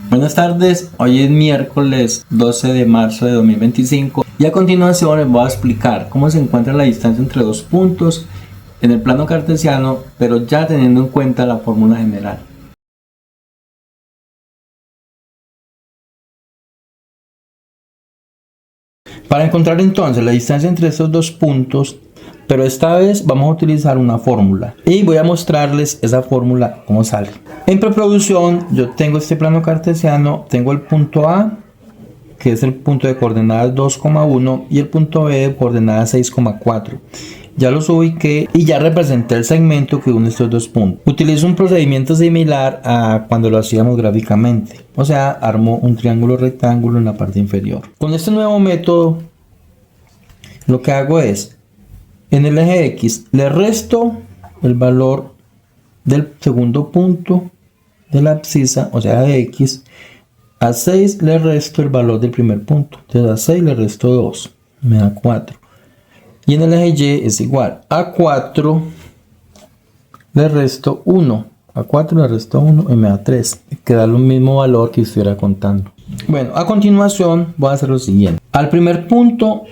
Buenas tardes, hoy es miércoles 12 de marzo de 2025 y a continuación les voy a explicar cómo se encuentra la distancia entre dos puntos en el plano cartesiano, pero ya teniendo en cuenta la fórmula general. Para encontrar entonces la distancia entre estos dos puntos, pero esta vez vamos a utilizar una fórmula y voy a mostrarles esa fórmula cómo sale. En preproducción yo tengo este plano cartesiano, tengo el punto A, que es el punto de coordenadas 2,1 y el punto B de coordenadas 6,4. Ya los ubiqué y ya representé el segmento que une estos dos puntos. Utilizo un procedimiento similar a cuando lo hacíamos gráficamente, o sea, armo un triángulo rectángulo en la parte inferior. Con este nuevo método lo que hago es, en el eje X le resto el valor del segundo punto de la abscisa, o sea de X. A 6 le resto el valor del primer punto, entonces a 6 le resto 2, me da 4. Y en el eje Y es igual, a 4 le resto 1, a 4 le resto 1 y me da 3, que da el mismo valor que estuviera contando. Bueno, a continuación voy a hacer lo siguiente. Al primer punto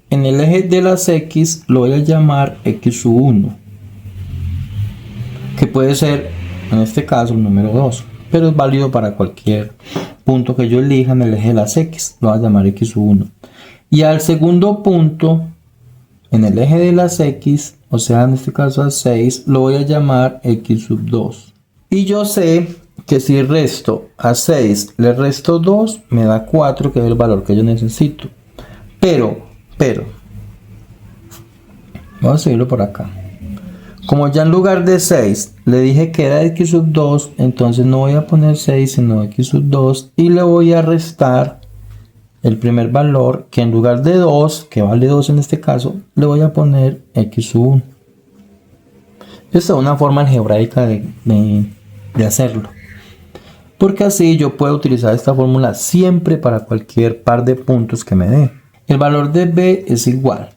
en el eje de las X lo voy a llamar X1, que puede ser en este caso el número 2, pero es válido para cualquier punto que yo elija en el eje de las X, lo voy a llamar X1. Y al segundo punto en el eje de las X, o sea en este caso a 6, lo voy a llamar X2. Y yo sé que si resto a 6 le resto 2, me da 4, que es el valor que yo necesito. Pero vamos a seguirlo por acá. Como ya en lugar de 6 le dije que era X2, entonces no voy a poner 6 sino X2 y le voy a restar el primer valor, que en lugar de 2, que vale 2 en este caso, le voy a poner X1. Esta es una forma algebraica de hacerlo, porque así yo puedo utilizar esta fórmula siempre para cualquier par de puntos que me dé. El valor de B es igual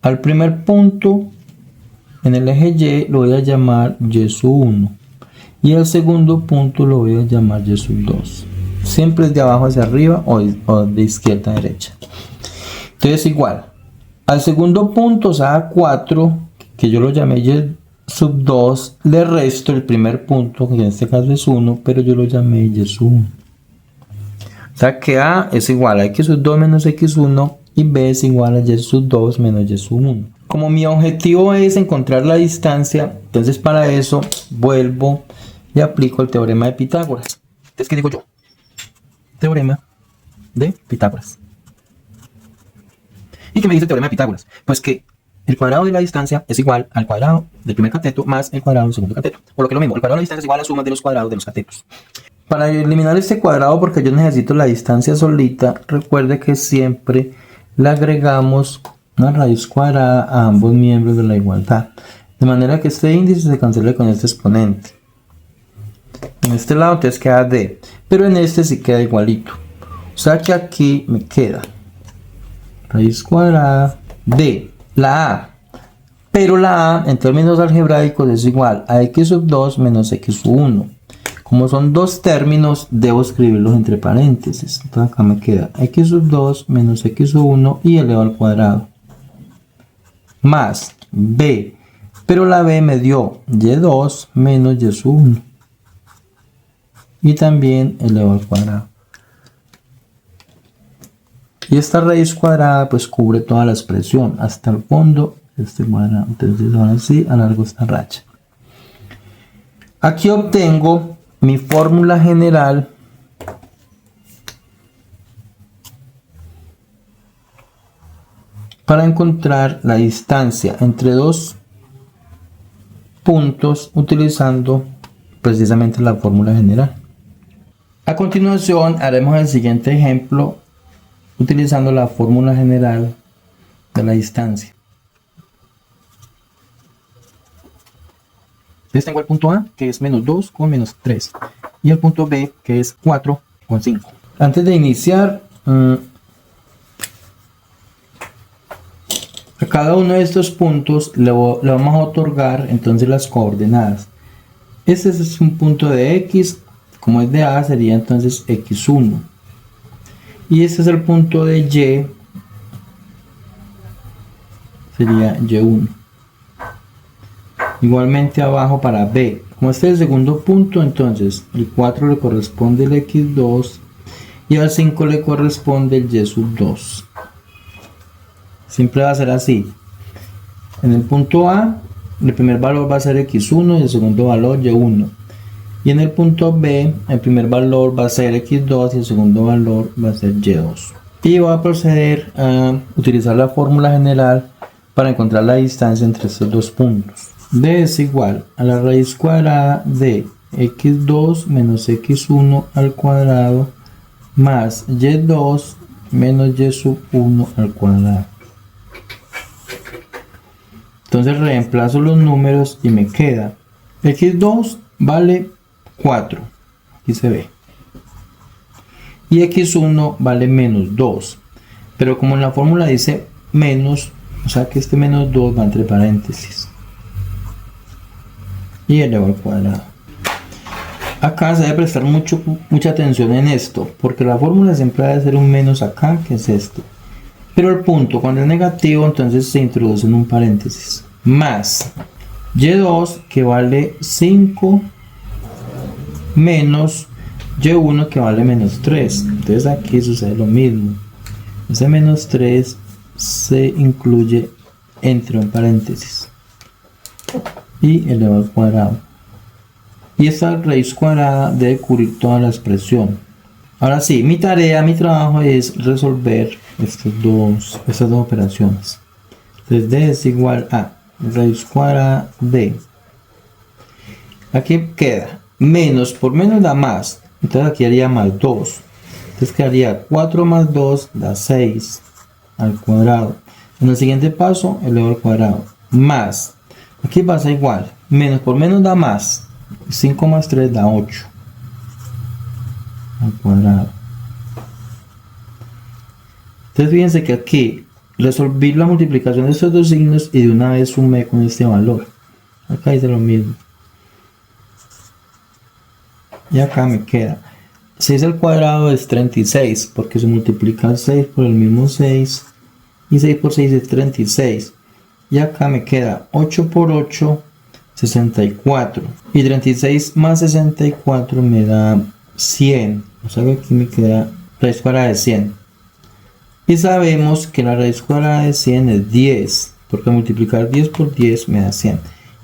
al primer punto en el eje Y, lo voy a llamar Y1, y el segundo punto lo voy a llamar Y2. Siempre es de abajo hacia arriba o de izquierda a derecha. Entonces igual al segundo punto, o sea, a 4, que yo lo llamé Y2, le resto el primer punto, que en este caso es 1, pero yo lo llamé Y1. O sea que A es igual a X2 menos X1 y B es igual a Y2 menos Y1. Como mi objetivo es encontrar la distancia, entonces para eso vuelvo y aplico el teorema de Pitágoras. Entonces, ¿qué digo yo? Teorema de Pitágoras. ¿Y qué me dice el teorema de Pitágoras? Pues que el cuadrado de la distancia es igual al cuadrado del primer cateto más el cuadrado del segundo cateto. Por lo que lo mismo, el cuadrado de la distancia es igual a la suma de los cuadrados de los catetos. Para eliminar este cuadrado, porque yo necesito la distancia solita, recuerde que siempre le agregamos una raíz cuadrada a ambos miembros de la igualdad, de manera que este índice se cancele con este exponente. En este lado entonces queda D, pero en este sí queda igualito, o sea que aquí me queda raíz cuadrada de la A, pero la A en términos algebraicos es igual a X2 menos X1. Como son dos términos, debo escribirlos entre paréntesis. Entonces acá me queda X2 menos X1 y elevado al cuadrado. Más B. Pero la B me dio Y2 menos Y1. Y también elevado al cuadrado. Y esta raíz cuadrada pues cubre toda la expresión hasta el fondo de este cuadrado. Entonces ahora sí alargo esta racha. Aquí obtengo mi fórmula general para encontrar la distancia entre dos puntos utilizando precisamente la fórmula general. A continuación haremos el siguiente ejemplo utilizando la fórmula general de la distancia. Entonces tengo el punto A, que es menos 2 con menos 3, y el punto B, que es 4 con 5. Antes de iniciar, a cada uno de estos puntos le vamos a otorgar entonces las coordenadas. Este es un punto de X, Como es de A, sería entonces x1. Y este es el punto de Y, sería y1. Igualmente abajo para B, como este es el segundo punto, entonces el 4 le corresponde el x2 y al 5 le corresponde el y sub 2. Siempre va a ser así. En el punto A, el primer valor va a ser x1 y el segundo valor y1. Y en el punto B, el primer valor va a ser x2 y el segundo valor va a ser y2. Y voy a proceder a utilizar la fórmula general para encontrar la distancia entre estos dos puntos. D es igual a la raíz cuadrada de x2 menos x1 al cuadrado más y2 menos y sub 1 al cuadrado. Entonces reemplazo los números y me queda x2 vale 4, aquí se ve, y x1 vale menos 2, pero como en la fórmula dice menos, o sea que este menos 2 va entre paréntesis y elevado al cuadrado. Acá se debe prestar mucha atención en esto, porque la fórmula siempre debe ser un menos acá, que es esto, pero el punto cuando es negativo entonces se introduce en un paréntesis, más y2 que vale 5 menos y1 que vale menos 3. Entonces aquí sucede lo mismo, ese menos 3 se incluye entre un paréntesis y elevado al cuadrado, y esta raíz cuadrada debe cubrir toda la expresión. Ahora sí, mi trabajo es resolver estas dos operaciones. Entonces d es igual a raíz cuadrada de, aquí queda menos, por menos da más, entonces aquí haría más 2, entonces quedaría 4 más 2 da 6 al cuadrado. En el siguiente paso elevado al cuadrado, más, aquí pasa igual, menos por menos da más, 5 más 3 da 8 al cuadrado. Entonces fíjense que aquí resolví la multiplicación de estos dos signos y de una vez sumé con este valor. Acá hice lo mismo. Y acá me queda 6 al cuadrado es 36, porque se multiplica 6 por el mismo 6 y 6 por 6 es 36. Y acá me queda 8 por 8, 64. Y 36 más 64 me da 100. O sea que aquí me queda raíz cuadrada de 100. Y sabemos que la raíz cuadrada de 100 es 10, porque multiplicar 10 por 10 me da 100.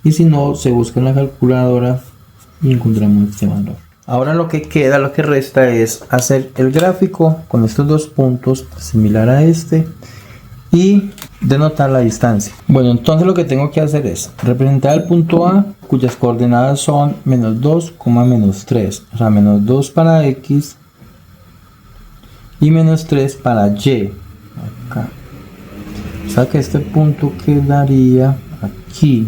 Y si no, se busca en la calculadora y encontramos este valor. Ahora lo que queda, lo que resta es hacer el gráfico con estos dos puntos similar a este y denotar la distancia. Bueno, entonces lo que tengo que hacer es representar el punto A cuyas coordenadas son menos 2, menos 3, o sea menos 2 para X y menos 3 para Y, acá. O sea que este punto quedaría aquí,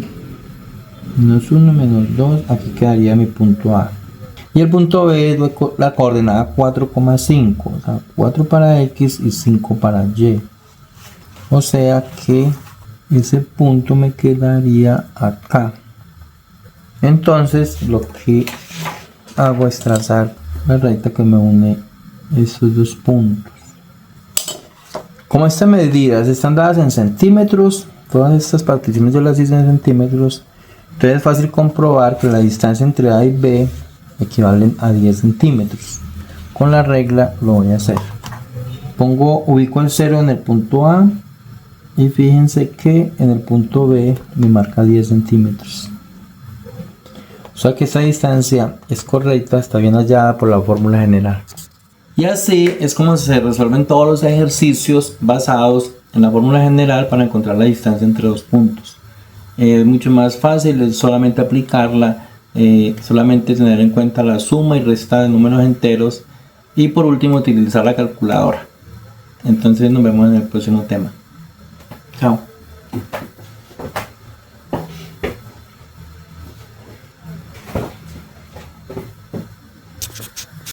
menos 1, menos 2, aquí quedaría mi punto A. Y el punto B es la coordenada 4,5, o sea 4 para X y 5 para Y. O sea que ese punto me quedaría acá. Entonces lo que hago es trazar la recta que me une estos dos puntos. Como estas medidas están dadas en centímetros, todas estas particiones yo las hice en centímetros, entonces es fácil comprobar que la distancia entre A y B equivalen a 10 centímetros. Con la regla lo voy a hacer. Ubico el 0 en el punto A y fíjense que en el punto B me marca 10 centímetros. O sea que esta distancia es correcta, está bien hallada por la fórmula general. Y así es como se resuelven todos los ejercicios basados en la fórmula general para encontrar la distancia entre dos puntos. Es mucho más fácil, es solamente aplicarla, solamente tener en cuenta la suma y resta de números enteros y por último utilizar la calculadora. Entonces nos vemos en el próximo tema. Chao.